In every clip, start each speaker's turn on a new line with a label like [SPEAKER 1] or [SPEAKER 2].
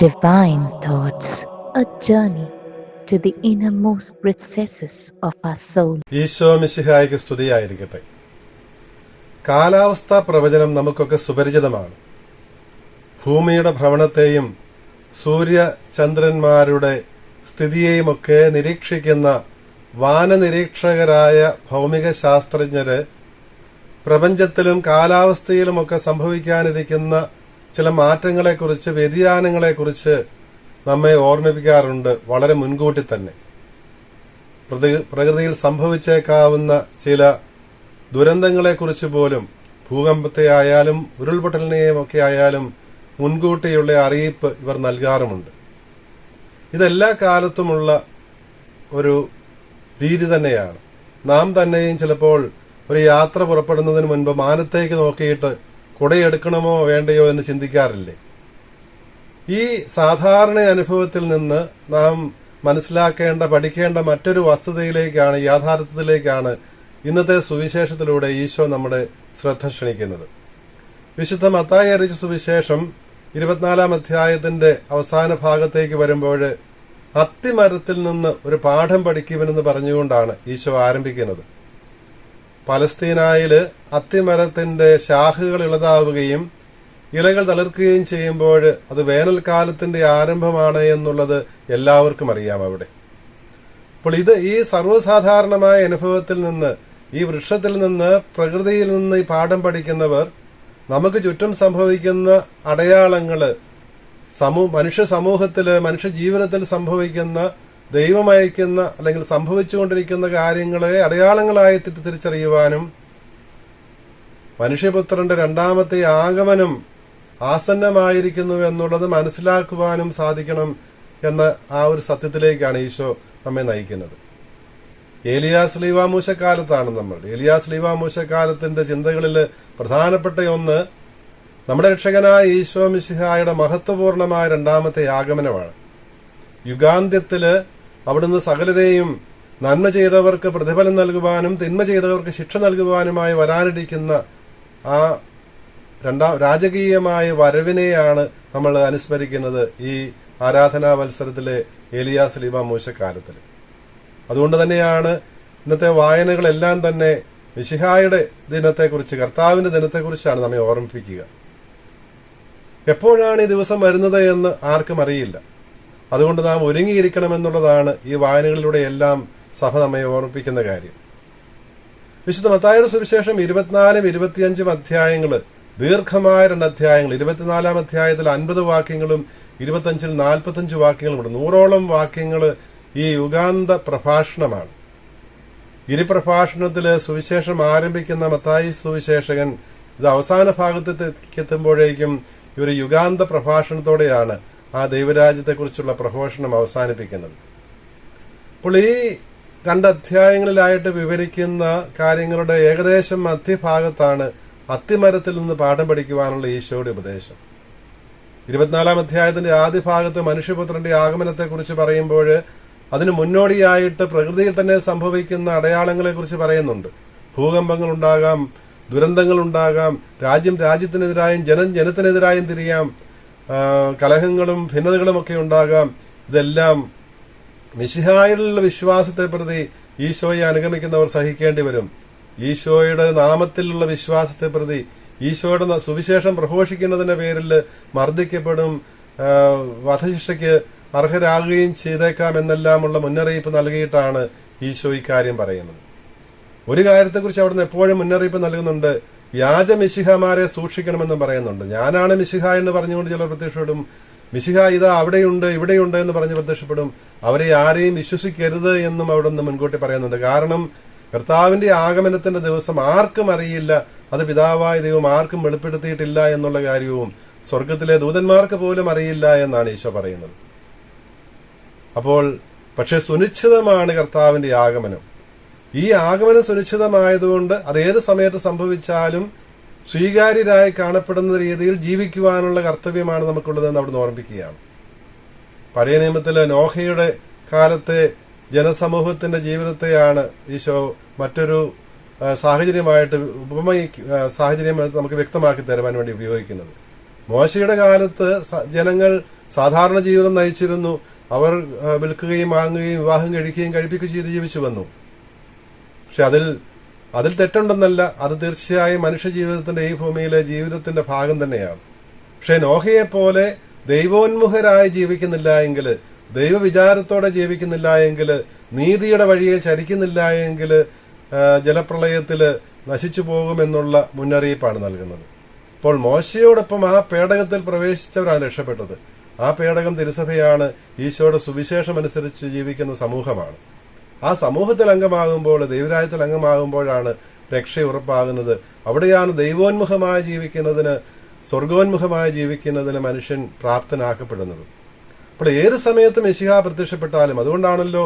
[SPEAKER 1] Divine Thoughts, a journey to the innermost recesses of our soul.
[SPEAKER 2] Isho മിശിഹായ്ക്ക് സ്തുതിയായിരിക്കട്ടെ. കാലാവസ്ഥാ പ്രവചനം നമുക്കൊക്കെ സുപരിചിതമാണ്. ഭൂമിയുടെ ഭ്രമണത്തെയും സൂര്യചന്ദ്രന്മാരുടെ സ്ഥിതിയെയുമൊക്കെ നിരീക്ഷിക്കുന്ന വാനനിരീക്ഷകരായ ഭൗമിക ശാസ്ത്രജ്ഞര് പ്രപഞ്ചത്തിലും കാലാവസ്ഥയിലുമൊക്കെ സംഭവിക്കാനിരിക്കുന്ന ചില മാറ്റങ്ങളെക്കുറിച്ച്, വ്യതിയാനങ്ങളെക്കുറിച്ച് നമ്മെ ഓർമ്മിപ്പിക്കാറുണ്ട് വളരെ മുൻകൂട്ടി തന്നെ. പ്രകൃതിയിൽ സംഭവിച്ചേക്കാവുന്ന ചില ദുരന്തങ്ങളെക്കുറിച്ച് പോലും, ഭൂകമ്പത്തെ ആയാലും ഉരുൾപൊട്ടലിനെയും ഒക്കെ ആയാലും മുൻകൂട്ടിയുള്ള അറിയിപ്പ് ഇവർ നൽകാറുമുണ്ട്. ഇതെല്ലാ കാലത്തുമുള്ള ഒരു രീതി തന്നെയാണ്. നാം തന്നെയും ചിലപ്പോൾ ഒരു യാത്ര പുറപ്പെടുന്നതിന് മുൻപ് മാനത്തേക്ക് നോക്കിയിട്ട് കുടയെടുക്കണമോ വേണ്ടയോ എന്ന് ചിന്തിക്കാറില്ലേ? ഈ സാധാരണ അനുഭവത്തിൽ നിന്ന് നാം മനസ്സിലാക്കേണ്ട, പഠിക്കേണ്ട മറ്റൊരു വസ്തുതയിലേക്കാണ്, യാഥാർത്ഥ്യത്തിലേക്കാണ് ഇന്നത്തെ സുവിശേഷത്തിലൂടെ ഈശോ നമ്മുടെ ശ്രദ്ധ ക്ഷണിക്കുന്നത്. വിശുദ്ധ മത്തായി അറിയിച്ച സുവിശേഷം 24 അധ്യായത്തിന്റെ അവസാന ഭാഗത്തേക്ക് വരുമ്പോൾ അത്തിമരത്തിൽ നിന്ന് ഒരു പാഠം പഠിക്കുമെന്ന് പറഞ്ഞുകൊണ്ടാണ് ഈശോ ആരംഭിക്കുന്നത്. പലസ്തീനായില് അത്തിമരത്തിന്റെ ശാഖകൾ ഇളതാവുകയും ഇലകൾ തളിർക്കുകയും ചെയ്യുമ്പോൾ അത് വേനൽക്കാലത്തിന്റെ ആരംഭമാണ് എന്നുള്ളത് എല്ലാവർക്കും അറിയാം അവിടെ. അപ്പോൾ ഈ സർവ്വസാധാരണമായ അനുഭവത്തിൽ നിന്ന്, ഈ വൃക്ഷത്തിൽ നിന്ന്, പ്രകൃതിയിൽ നിന്ന് ഈ പാഠം പഠിക്കുന്നവർ നമുക്ക് ചുറ്റും സംഭവിക്കുന്ന അടയാളങ്ങള്, മനുഷ്യ സമൂഹത്തില്, മനുഷ്യ ജീവിതത്തിൽ സംഭവിക്കുന്ന, ദൈവമയക്കുന്ന അല്ലെങ്കിൽ സംഭവിച്ചുകൊണ്ടിരിക്കുന്ന കാര്യങ്ങളെ അടയാളങ്ങളായി തിരിച്ചറിയുവാനും മനുഷ്യപുത്രന്റെ രണ്ടാമത്തെ ആഗമനം ആസന്നമായിരിക്കുന്നു എന്നുള്ളത് മനസ്സിലാക്കുവാനും സാധിക്കണം എന്ന ആ ഒരു സത്യത്തിലേക്കാണ് ഈശോ നമ്മെ നയിക്കുന്നത്. ഏലിയാസ് ലീവാമൂശക്കാലത്താണ് നമ്മൾ. ഏലിയാസ് ലീവാമൂശക്കാലത്തിന്റെ ചിന്തകളിൽ പ്രധാനപ്പെട്ട ഒന്ന് നമ്മുടെ രക്ഷകനായ ഈശോ മിശിഹായുടെ മഹത്വപൂർണമായ രണ്ടാമത്തെ ആഗമനമാണ്. യുഗാന്ത്യത്തില് അവിടുന്ന് സകലരെയും നന്മ ചെയ്തവർക്ക് പ്രതിഫലം നൽകുവാനും തിന്മ ചെയ്തവർക്ക് ശിക്ഷ നൽകുവാനുമായി വരാനിരിക്കുന്ന ആ രാജകീയമായ വരവിനെയാണ് നമ്മൾ അനുസ്മരിക്കുന്നത് ഈ ആരാധനാ മത്സരത്തിലെ ഏലിയാസ് ലീവാമൂശക്കാലത്തിൽ. അതുകൊണ്ട് തന്നെയാണ് ഇന്നത്തെ വായനകളെല്ലാം തന്നെ മിശിഹായുടെ ദിനത്തെക്കുറിച്ച്, കർത്താവിന്റെ ദിനത്തെക്കുറിച്ചാണ് നമ്മെ ഓർമ്മിപ്പിക്കുക. എപ്പോഴാണ് ഈ ദിവസം വരുന്നത് എന്ന് ആർക്കും അറിയില്ല. അതുകൊണ്ട് നാം ഒരുങ്ങിയിരിക്കണമെന്നുള്ളതാണ് ഈ വായനകളിലൂടെ എല്ലാം സഭ നമ്മെ ഓർമ്മിപ്പിക്കുന്ന കാര്യം. വിശുദ്ധ മത്തായിയുടെ സുവിശേഷം 24, 25 അധ്യായങ്ങള്, ദീർഘമായ 2 അധ്യായങ്ങൾ. 24 അധ്യായത്തിൽ 50 വാക്യങ്ങളും 25-ൽ 45 വാക്യങ്ങളും ഉണ്ട്. 100ഓളം വാക്യങ്ങള് ഈ യുഗാന്ത പ്രഭാഷണമാണ്. ഗിരിപ്രഭാഷണത്തില് സുവിശേഷം ആരംഭിക്കുന്ന മത്തായി സുവിശേഷകൻ ഇത് അവസാന ഭാഗത്തേക്ക് എത്തുമ്പോഴേക്കും ഈ ഒരു യുഗാന്ത പ്രഭാഷണത്തോടെയാണ് ആ ദൈവരാജ്യത്തെക്കുറിച്ചുള്ള പ്രഘോഷണം അവസാനിപ്പിക്കുന്നത്. അപ്പോൾ ഈ 2 അധ്യായങ്ങളിലായിട്ട് വിവരിക്കുന്ന കാര്യങ്ങളുടെ ഏകദേശം മധ്യഭാഗത്താണ് അത്തിമരത്തിൽ നിന്ന് പാഠം പഠിക്കുവാനുള്ള ഈശോയുടെ ഉപദേശം. 24 അധ്യായത്തിന്റെ ആദ്യ ഭാഗത്ത് മനുഷ്യപുത്രന്റെ ആഗമനത്തെക്കുറിച്ച് പറയുമ്പോൾ അതിന് മുന്നോടിയായിട്ട് പ്രകൃതിയിൽ തന്നെ സംഭവിക്കുന്ന അടയാളങ്ങളെക്കുറിച്ച് പറയുന്നുണ്ട്. ഭൂകമ്പങ്ങൾ ഉണ്ടാകാം, ദുരന്തങ്ങൾ ഉണ്ടാകാം, രാജ്യം രാജ്യത്തിനെതിരായും ജനം ജനത്തിനെതിരായും തിരിയാം, കലഹങ്ങളും ഭിന്നതകളും ഒക്കെ ഉണ്ടാകാം. ഇതെല്ലാം മിശിഹായിലുള്ള വിശ്വാസത്തെ പ്രതി ഈശോയെ അനുഗമിക്കുന്നവർ സഹിക്കേണ്ടി വരും. ഈശോയുടെ നാമത്തിലുള്ള വിശ്വാസത്തെ പ്രതി, ഈശോയുടെ സുവിശേഷം പ്രഘോഷിക്കുന്നതിന്റെ പേരിൽ മർദ്ദിക്കപ്പെടും, വധശിക്ഷയ്ക്ക് അർഹരാകുകയും ചെയ്തേക്കാം എന്നെല്ലാമുള്ള മുന്നറിയിപ്പ് നൽകിയിട്ടാണ് ഈശോ ഇക്കാര്യം പറയുന്നത്. ഒരു കാര്യത്തെക്കുറിച്ച് അവിടുന്ന് എപ്പോഴും മുന്നറിയിപ്പ് നൽകുന്നുണ്ട്. വ്യാജ മിശിഹമാരെ സൂക്ഷിക്കണമെന്നും പറയുന്നുണ്ട്. ഞാനാണ് മിശിഹ എന്ന് പറഞ്ഞുകൊണ്ട് ചിലർ പ്രത്യക്ഷപ്പെടും. മിശിഹ ഇതാ അവിടെയുണ്ട്, ഇവിടെയുണ്ട് എന്ന് പറഞ്ഞ് പ്രത്യക്ഷപ്പെടും. അവരെ ആരെയും വിശ്വസിക്കരുത് എന്നും അവിടെ നിന്ന് മുൻകൂട്ടി പറയുന്നുണ്ട്. കാരണം കർത്താവിന്റെ ആഗമനത്തിന്റെ ദിവസം ആർക്കും അറിയില്ല, അത് പിതാവായ ദൈവം ആർക്കും വെളിപ്പെടുത്തിയിട്ടില്ല എന്നുള്ള കാര്യവും സ്വർഗത്തിലെ ദൂതന്മാർക്ക് പോലും അറിയില്ല എന്നാണ് ഈശോ പറയുന്നത്. അപ്പോൾ പക്ഷെ സുനിശ്ചിതമാണ് കർത്താവിന്റെ ആഗമനം. ഈ ആഗമനം സുനിശ്ചിതമായതുകൊണ്ട് അത് ഏത് സമയത്ത് സംഭവിച്ചാലും സ്വീകാര്യരായി കാണപ്പെടുന്ന രീതിയിൽ ജീവിക്കുവാനുള്ള കർത്തവ്യമാണ് നമുക്കുള്ളതെന്ന് അവിടുന്ന് ഓർമ്മിപ്പിക്കുകയാണ്. പഴയ നിയമത്തിലെ നോഹയുടെ കാലത്തെ ജനസമൂഹത്തിന്റെ ജീവിതത്തെയാണ് ഈശോ മറ്റൊരു സാഹചര്യമായിട്ട് സാഹചര്യം നമുക്ക് വ്യക്തമാക്കി തരുവാൻ വേണ്ടി ഉപയോഗിക്കുന്നത്. മോശയുടെ കാലത്ത് ജനങ്ങൾ സാധാരണ ജീവിതം നയിച്ചിരുന്നു. അവർ വിൽക്കുകയും വാങ്ങുകയും വിവാഹം കഴിക്കുകയും കഴിപ്പിക്കുകയും ചെയ്ത് ജീവിച്ചു വന്നു. പക്ഷെ അതിൽ തെറ്റുണ്ടെന്നല്ല, അത് തീർച്ചയായും മനുഷ്യ ജീവിതത്തിന്റെ ഈ ഭൂമിയിലെ ജീവിതത്തിന്റെ ഭാഗം തന്നെയാണ്. പക്ഷെ നോഹയെ പോലെ ദൈവോന്മുഖരായി ജീവിക്കുന്നില്ല എങ്കിൽ, ദൈവവിചാരത്തോടെ ജീവിക്കുന്നില്ല എങ്കിൽ, നീതിയുടെ വഴിയെ ചരിക്കുന്നില്ല എങ്കിൽ ജലപ്രളയത്തിൽ നശിച്ചു പോകുമെന്നുള്ള മുന്നറിയിപ്പാണ് നൽകുന്നത്. അപ്പോൾ മോശയോടൊപ്പം ആ പേടകത്തിൽ പ്രവേശിച്ചവരാണ് രക്ഷപ്പെട്ടത്. ആ പേടകം തിരുസഭയാണ്, ഈശോയുടെ സുവിശേഷം അനുസരിച്ച് ജീവിക്കുന്ന സമൂഹമാണ്. ആ സമൂഹത്തിൽ അംഗമാകുമ്പോൾ, ദൈവരാജ്യത്തിൽ അംഗമാകുമ്പോഴാണ് രക്ഷ ഉറപ്പാകുന്നത്. അവിടെയാണ് ദൈവോന്മുഖമായി ജീവിക്കുന്നതിന്, സ്വർഗോന്മുഖമായി ജീവിക്കുന്നതിന് മനുഷ്യൻ പ്രാപ്തനാക്കപ്പെടുന്നത്. അപ്പോൾ ഏത് സമയത്തും മെശിഹ പ്രത്യക്ഷപ്പെട്ടാലും, അതുകൊണ്ടാണല്ലോ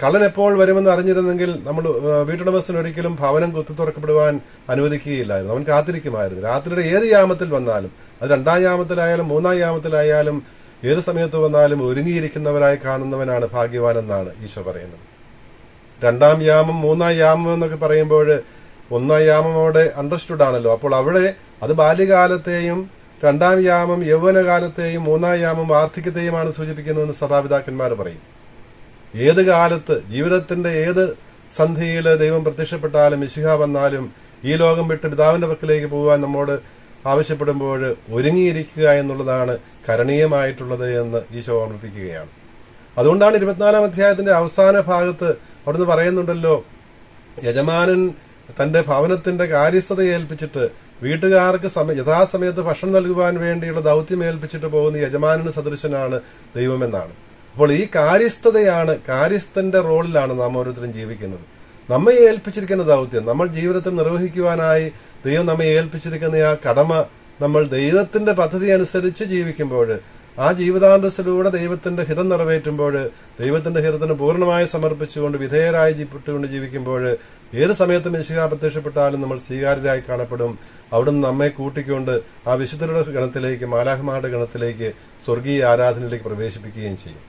[SPEAKER 2] കള്ളൻ എപ്പോൾ വരുമെന്ന് അറിഞ്ഞിരുന്നെങ്കിൽ നമ്മൾ വീട്ടുടമസ്ഥന് ഒരിക്കലും ഭവനം കുത്തി തുറക്കപ്പെടുവാൻ അനുവദിക്കുകയില്ലായിരുന്നു. അവൻ കാത്തിരിക്കുമായിരുന്നു. രാത്രിയുടെ ഏത് യാമത്തിൽ വന്നാലും, അത് 2-ാം യാമത്തിലായാലും 3-ാം യാമത്തിലായാലും ഏത് സമയത്ത് വന്നാലും ഒരുങ്ങിയിരിക്കുന്നവരായി കാണുന്നവനാണ് ഭാഗ്യവാൻ എന്നാണ് ഈശോ പറയുന്നത്. 2-ാം യാമം 3-ാം യാമം എന്നൊക്കെ പറയുമ്പോൾ 1-ാം യാമം അവിടെ അണ്ടർസ്റ്റുഡ് ആണല്ലോ. അപ്പോൾ അവിടെ അത് ബാല്യകാലത്തെയും, 2-ാം യാമം യൗവനകാലത്തെയും, 3-ാം യാമം വാർദ്ധക്യത്തെയുമാണ് സൂചിപ്പിക്കുന്നതെന്ന് സഭാപിതാക്കന്മാർ പറയും. ഏത് കാലത്ത്, ജീവിതത്തിന്റെ ഏത് സന്ധിയിൽ ദൈവം പ്രത്യക്ഷപ്പെട്ടാലും, മിശിഹ വന്നാലും, ഈ ലോകം വിട്ട് പിതാവിന്റെ പക്കലേക്ക് പോകാൻ നമ്മോട് ആവശ്യപ്പെടുമ്പോൾ ഒരുങ്ങിയിരിക്കുക എന്നുള്ളതാണ് കരണീയമായിട്ടുള്ളത് എന്ന് ഈശോ ഓർമ്മിപ്പിക്കുകയാണ്. അതുകൊണ്ടാണ് 24-ാം അധ്യായത്തിന്റെ അവസാന ഭാഗത്ത് അവിടുന്ന് പറയുന്നുണ്ടല്ലോ, യജമാനൻ തന്റെ ഭവനത്തിന്റെ കാര്യസ്ഥതയെ ഏൽപ്പിച്ചിട്ട് വീട്ടുകാർക്ക് യഥാസമയത്ത് ഭക്ഷണം നൽകുവാൻ വേണ്ടിയുള്ള ദൗത്യം ഏൽപ്പിച്ചിട്ട് പോകുന്ന യജമാനന് സദൃശനാണ് ദൈവമെന്നാണ്. അപ്പോൾ ഈ കാര്യസ്ഥതയാണ്, കാര്യസ്ഥന്റെ റോളിലാണ് നാം ഓരോരുത്തരും ജീവിക്കുന്നത്. നമ്മെ ഏൽപ്പിച്ചിരിക്കുന്ന ദൗത്യം, നമ്മൾ ജീവിതത്തിൽ നിർവഹിക്കുവാനായി ദൈവം നമ്മെ ഏൽപ്പിച്ചിരിക്കുന്ന ആ കടമ നമ്മൾ ദൈവത്തിന്റെ പദ്ധതി അനുസരിച്ച് ജീവിക്കുമ്പോൾ, ആ ജീവിതാന്തസ്സിലൂടെ ദൈവത്തിന്റെ ഹിതം നിറവേറ്റുമ്പോൾ, ദൈവത്തിന്റെ ഹിതത്തിന് പൂർണ്ണമായി സമർപ്പിച്ചുകൊണ്ട് വിധേയരായി പെട്ടുകൊണ്ട് ജീവിക്കുമ്പോൾ, ഏത് സമയത്തും മിശിഹ പ്രത്യക്ഷപ്പെട്ടാലും നമ്മൾ സ്വീകാര്യരായി കാണപ്പെടും. അവിടുന്ന് നമ്മെ കൂട്ടിക്കൊണ്ട് ആ വിശുദ്ധരുടെ ഗണത്തിലേക്ക്, മാലാഖമാരുടെ ഗണത്തിലേക്ക്, സ്വർഗീയ ആരാധനയിലേക്ക് പ്രവേശിപ്പിക്കുകയും ചെയ്യും.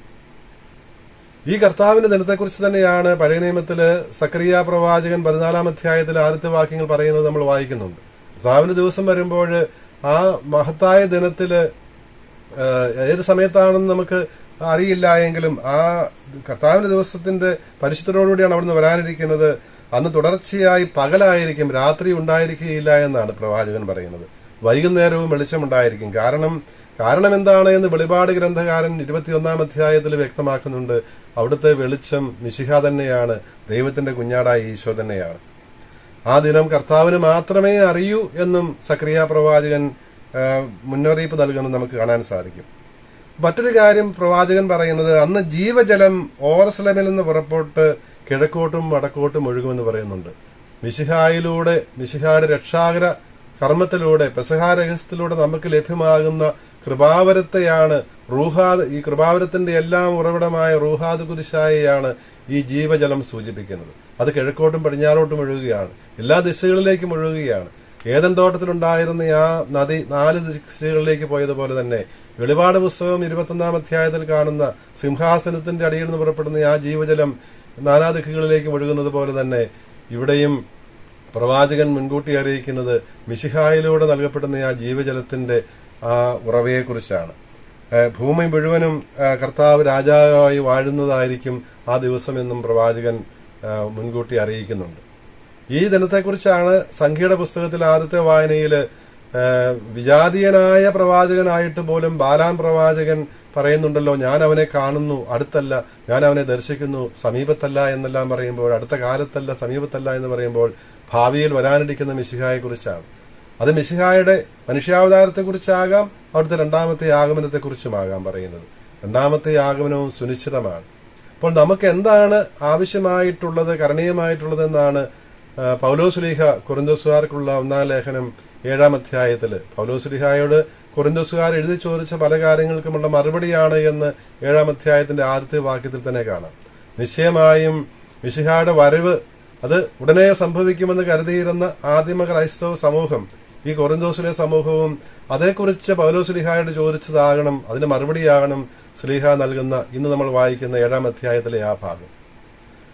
[SPEAKER 2] ഈ കർത്താവിന്റെ ദിനത്തെക്കുറിച്ച് തന്നെയാണ് പഴയ നിയമത്തില് സക്കറിയ പ്രവാചകൻ 14-ാം അധ്യായത്തിൽ ആദ്യത്തെ വാക്യങ്ങൾ പറയുന്നത് നമ്മൾ വായിക്കുന്നുണ്ട്. കർത്താവിന്റെ ദിവസം വരുമ്പോൾ ആ മഹത്തായ ദിനത്തില് ഏത് സമയത്താണെന്ന് നമുക്ക് അറിയില്ല എങ്കിലും ആ കർത്താവിന്റെ ദിവസത്തിന്റെ പരിശുദ്ധരോടുകൂടിയാണ് അവിടുന്ന് വരാനിരിക്കുന്നത്. അന്ന് തുടർച്ചയായി പകലായിരിക്കും, രാത്രി ഉണ്ടായിരിക്കുകയില്ല എന്നാണ് പ്രവാചകൻ പറയുന്നത്. വൈകുന്നേരവും വെളിച്ചമുണ്ടായിരിക്കും. കാരണം എന്താണ് എന്ന് വെളിപാട് ഗ്രന്ഥകാരൻ 21-ാം അധ്യായത്തിൽ വ്യക്തമാക്കുന്നുണ്ട്. അവിടുത്തെ വെളിച്ചം മിശിഹ തന്നെയാണ്, ദൈവത്തിന്റെ കുഞ്ഞാടായ ഈശോ തന്നെയാണ്. ആ ദിനം കർത്താവിന് മാത്രമേ അറിയൂ എന്നും സക്കറിയ പ്രവാചകൻ മുന്നറിയിപ്പ് നൽകുന്നത് നമുക്ക് കാണാൻ സാധിക്കും. മറ്റൊരു കാര്യം പ്രവാചകൻ പറയുന്നത്, അന്ന് ജീവജലം ഓർസലമിൽ നിന്ന് പുറപ്പെട്ട് കിഴക്കോട്ടും വടക്കോട്ടും ഒഴുകുമെന്ന് പറയുന്നുണ്ട്. മിശിഹായിലൂടെ, മിശിഹായുടെ രക്ഷാകര കർമ്മത്തിലൂടെ, പെസഹാ രഹസ്യത്തിലൂടെ നമുക്ക് ലഭ്യമാകുന്ന കൃപാവരത്തെയാണ് ഈ കൃപാവരത്തിന്റെ എല്ലാം ഉറവിടമായ റൂഹാദ് കുരിശായെയാണ് ഈ ജീവജലം സൂചിപ്പിക്കുന്നത്. അത് കിഴക്കോട്ടും പടിഞ്ഞാറോട്ടും ഒഴുകുകയാണ്, എല്ലാ ദിശകളിലേക്കും ഒഴുകുകയാണ്. ഏദൻ തോട്ടത്തിലുണ്ടായിരുന്ന ആ നദി 4 ദിശകളിലേക്ക് പോയതുപോലെ തന്നെ വെളിപാട് പുസ്തകം 21-ാം അധ്യായത്തിൽ കാണുന്ന സിംഹാസനത്തിന്റെ അടിയിൽ നിന്ന് പുറപ്പെടുന്ന ആ ജീവജലം നാനാ ദിക്കുകളിലേക്കും ഒഴുകുന്നത് പോലെ തന്നെ ഇവിടെയും പ്രവാചകൻ മുൻകൂട്ടി അറിയിക്കുന്നത് മിശിഹായിലൂടെ നൽകപ്പെടുന്ന ആ ജീവജലത്തിന്റെ ആ ഉറവയെക്കുറിച്ചാണ്. ഭൂമി മുഴുവനും കർത്താവ് രാജാവായി വാഴുന്നതായിരിക്കും ആ ദിവസമെന്നും പ്രവാചകൻ മുൻകൂട്ടി അറിയിക്കുന്നുണ്ട്. ഈ ദിനത്തെക്കുറിച്ചാണ് സംഖ്യയുടെ പുസ്തകത്തിൽ ആദ്യത്തെ വായനയിൽ വിജാതീയനായ പ്രവാചകനായിട്ട് പോലും ബാലാം പ്രവാചകൻ പറയുന്നുണ്ടല്ലോ, ഞാൻ അവനെ കാണുന്നു, അടുത്തല്ല, ഞാൻ അവനെ ദർശിക്കുന്നു, സമീപത്തല്ല എന്നെല്ലാം പറയുമ്പോൾ, അടുത്ത കാലത്തല്ല, സമീപത്തല്ല എന്ന് പറയുമ്പോൾ ഭാവിയിൽ വരാനിരിക്കുന്ന മിശിഹായെക്കുറിച്ചാണ്. അത് മിശിഹായുടെ മനുഷ്യാവതാരത്തെക്കുറിച്ചാകാം, അവിടുത്തെ 2ാമത്തെ ആഗമനത്തെക്കുറിച്ചുമാകാം പറയുന്നത്. 2ാമത്തെ ആഗമനവും സുനിശ്ചിതമാണ്. അപ്പോൾ നമുക്ക് എന്താണ് ആവശ്യമായിട്ടുള്ളത്, കരണീയമായിട്ടുള്ളതെന്നാണ് പൗലോസ്ലീഹ കൊരിന്തോസുകാർക്കുള്ള 1-ാം ലേഖനം 7-ാം അധ്യായത്തിൽ പൗലോസ്ലീഹായോട് കൊരിന്തോസുകാർ എഴുതി ചോദിച്ച പല കാര്യങ്ങൾക്കുമുള്ള മറുപടിയാണ് എന്ന് 7-ാം അധ്യായത്തിന്റെ ആദ്യത്തെ വാക്യത്തിൽ തന്നെ കാണാം. നിശ്ചയമായും മിശിഹായുടെ വരവ് അത് ഉടനെ സംഭവിക്കുമെന്ന് കരുതിയിരുന്ന ആദിമ ക്രൈസ്തവ സമൂഹം, ഈ കൊരിന്തോസിലെ സമൂഹവും അതേക്കുറിച്ച് പൗലോസ്ലീഹായോട് ചോദിച്ചതാകണം, അതിന് മറുപടിയാകണം സ്ലീഹ നൽകുന്ന ഇന്ന് നമ്മൾ വായിക്കുന്ന 7-ാം അധ്യായത്തിലെ ആ ഭാഗം.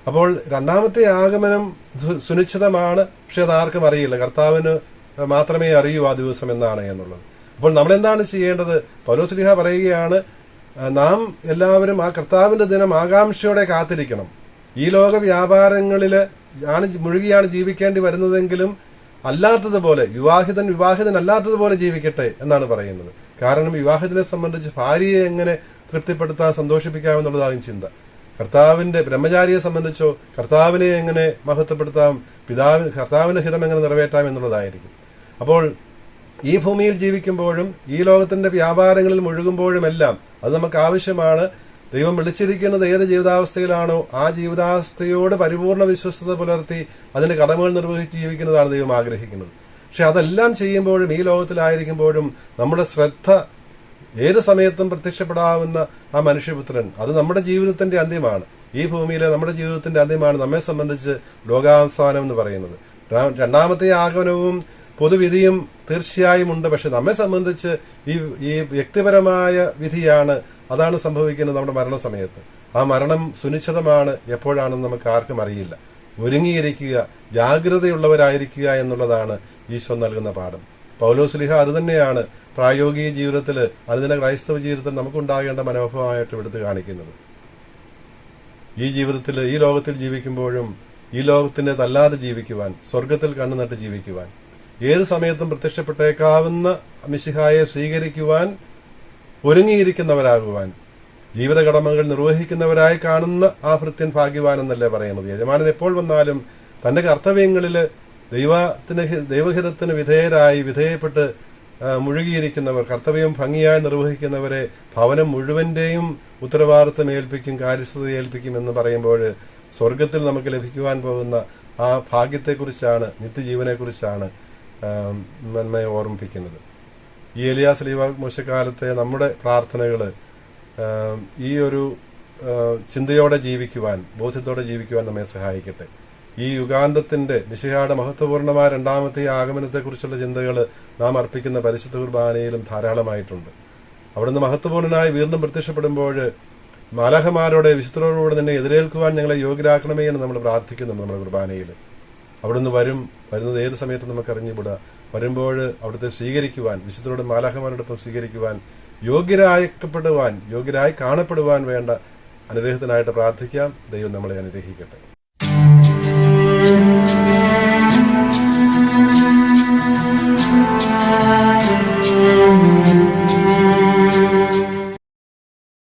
[SPEAKER 2] അപ്പോൾ 2ാമത്തെ ആഗമനം സുനിശ്ചിതമാണ്, പക്ഷെ അത് ആർക്കും അറിയില്ല, കർത്താവിന് മാത്രമേ അറിയൂ ആ ദിവസം എന്നാണ് എന്നുള്ളത്. അപ്പോൾ നമ്മളെന്താണ് ചെയ്യേണ്ടത്? പൗലോസ് ശ്ലീഹ പറയുകയാണ്, നാം എല്ലാവരും ആ കർത്താവിന്റെ ദിനം ആകാംക്ഷയോടെ കാത്തിരിക്കണം. ഈ ലോക വ്യാപാരങ്ങളിൽ മുഴുകിയാണ് ജീവിക്കേണ്ടി വരുന്നതെങ്കിലും അല്ലാത്തതുപോലെ വിവാഹിതനല്ലാത്തതുപോലെ ജീവിക്കട്ടെ എന്നാണ് പറയുന്നത്. കാരണം വിവാഹിതനെ സംബന്ധിച്ച് ഭാര്യയെ എങ്ങനെ തൃപ്തിപ്പെടുത്താൻ സന്തോഷിപ്പിക്കാമെന്നുള്ളതാണ് ചിന്ത. ബ്രഹ്മചാരിയെ സംബന്ധിച്ചോ കർത്താവിനെ എങ്ങനെ മഹത്വപ്പെടുത്താം, കർത്താവിന്റെ ഹിതം എങ്ങനെ നിറവേറ്റാം എന്നുള്ളതായിരിക്കും. അപ്പോൾ ഈ ഭൂമിയിൽ ജീവിക്കുമ്പോഴും ഈ ലോകത്തിന്റെ വ്യാപാരങ്ങളിൽ മുഴുകുമ്പോഴുമെല്ലാം അത് നമുക്ക് ആവശ്യമാണ്. ദൈവം വിളിച്ചിരിക്കുന്നത് ഏത് ജീവിതാവസ്ഥയിലാണോ ആ ജീവിതാവസ്ഥയോട് പരിപൂർണ വിശ്വസ്തത പുലർത്തി അതിന്റെ കടമകൾ നിർവഹിച്ച് ജീവിക്കുന്നതാണ് ദൈവം ആഗ്രഹിക്കുന്നത്. പക്ഷെ അതെല്ലാം ചെയ്യുമ്പോഴും ഈ ലോകത്തിലായിരിക്കുമ്പോഴും നമ്മുടെ ശ്രദ്ധ ഏത് സമയത്തും പ്രത്യക്ഷപ്പെടാവുന്ന ആ മനുഷ്യപുത്രൻ, അത് നമ്മുടെ ജീവിതത്തിന്റെ അന്ത്യമാണ്. ഈ ഭൂമിയിലെ നമ്മുടെ ജീവിതത്തിന്റെ അന്ത്യമാണ് നമ്മെ സംബന്ധിച്ച് ലോകാവസാനം എന്ന് പറയുന്നത്. രണ്ടാമത്തെ ആഗമനവും പൊതുവിധിയും തീർച്ചയായും ഉണ്ട്. പക്ഷെ നമ്മെ സംബന്ധിച്ച് ഈ വ്യക്തിപരമായ വിധിയാണ്, അതാണ് സംഭവിക്കുന്നത് നമ്മുടെ മരണസമയത്ത്. ആ മരണം സുനിശ്ചിതമാണ്, എപ്പോഴാണെന്ന് നമുക്ക് ആർക്കും അറിയില്ല. ഒരുങ്ങിയിരിക്കുക, ജാഗ്രതയുള്ളവരായിരിക്കുക എന്നുള്ളതാണ് ഈശോ നൽകുന്ന പാഠം. പൗലോസ് ശ്ലീഹ അത് തന്നെയാണ് പ്രായോഗിക ജീവിതത്തിൽ, അനുദിന ക്രൈസ്തവ ജീവിതത്തിൽ നമുക്കുണ്ടാകേണ്ട മനോഭാവമായിട്ട് എടുത്തു കാണിക്കുന്നത്. ഈ ജീവിതത്തിൽ, ഈ ലോകത്തിൽ ജീവിക്കുമ്പോഴും ഈ ലോകത്തിന്റെ തല്ലാതെ ജീവിക്കുവാൻ, സ്വർഗത്തിൽ കണ്ണുനട്ട് ജീവിക്കുവാൻ, ഏത് സമയത്തും പ്രത്യക്ഷപ്പെട്ടേക്കാവുന്ന മിശിഹായെ സ്വീകരിക്കുവാൻ ഒരുങ്ങിയിരിക്കുന്നവരാകുവാൻ, ജീവിത കടമകൾ നിർവഹിക്കുന്നവരായി കാണുന്ന ആ ഭൃത്യൻ ഭാഗ്യവാൻ എന്നല്ലേ പറയുന്നത്. യജമാനൻ എപ്പോൾ വന്നാലും തന്റെ കർത്തവ്യങ്ങളിൽ ദൈവഹിതത്തിന് വിധേയപ്പെട്ട് മുഴുകിയിരിക്കുന്നവർ, കർത്തവ്യം ഭംഗിയായി നിർവഹിക്കുന്നവരെ ഭവനം മുഴുവന്റെയും ഉത്തരവാദിത്വം ഏൽപ്പിക്കും, കാര്യസ്ഥത ഏൽപ്പിക്കും എന്ന് പറയുമ്പോൾ സ്വർഗത്തിൽ നമുക്ക് ലഭിക്കുവാൻ പോകുന്ന ആ ഭാഗ്യത്തെക്കുറിച്ചാണ്, നിത്യജീവനെക്കുറിച്ചാണ് നന്മയെ ഓർമ്മിപ്പിക്കുന്നത്. ഈ എലിയാ ശ്ലീഹ മോശക്കാലത്തെ നമ്മുടെ പ്രാർത്ഥനകൾ ഈ ഒരു ചിന്തയോടെ ജീവിക്കുവാൻ, ബോധ്യത്തോടെ ജീവിക്കുവാൻ നമ്മെ സഹായിക്കട്ടെ. ഈ യുഗാന്തത്തിന്റെ മിശിഹായുടെ മഹത്വപൂർണമായ രണ്ടാമത്തെ ആഗമനത്തെക്കുറിച്ചുള്ള ചിന്തകൾ നാം അർപ്പിക്കുന്ന പരിശുദ്ധ കുർബാനയിലും ധാരാളമായിട്ടുണ്ട്. അവിടുന്ന് മഹത്വപൂർണനായി വീണ്ടും പ്രത്യക്ഷപ്പെടുമ്പോൾ മാലാഖമാരോടെ വിശുദ്ധരോടുകൂടെ നിന്നെ എതിരേൽക്കുവാൻ ഞങ്ങളെ യോഗ്യരാക്കണമേ എന്ന് നമ്മൾ പ്രാർത്ഥിക്കുന്നുണ്ട് നമ്മുടെ കുർബാനയിൽ. അവിടുന്ന് വരുന്നത് ഏത് സമയത്ത് നമുക്ക് അറിഞ്ഞുകൂടാ. വരുമ്പോൾ അവിടുത്തെ സ്വീകരിക്കുവാൻ, വിശുദ്ധരോടും മാലാഖമാരോടൊപ്പം സ്വീകരിക്കുവാൻ, യോഗ്യരായി കാണപ്പെടുവാൻ വേണ്ട അനുഗ്രഹത്തിനായിട്ട് പ്രാർത്ഥിക്കാം. ദൈവം നമ്മളെ അനുഗ്രഹിക്കട്ടെ.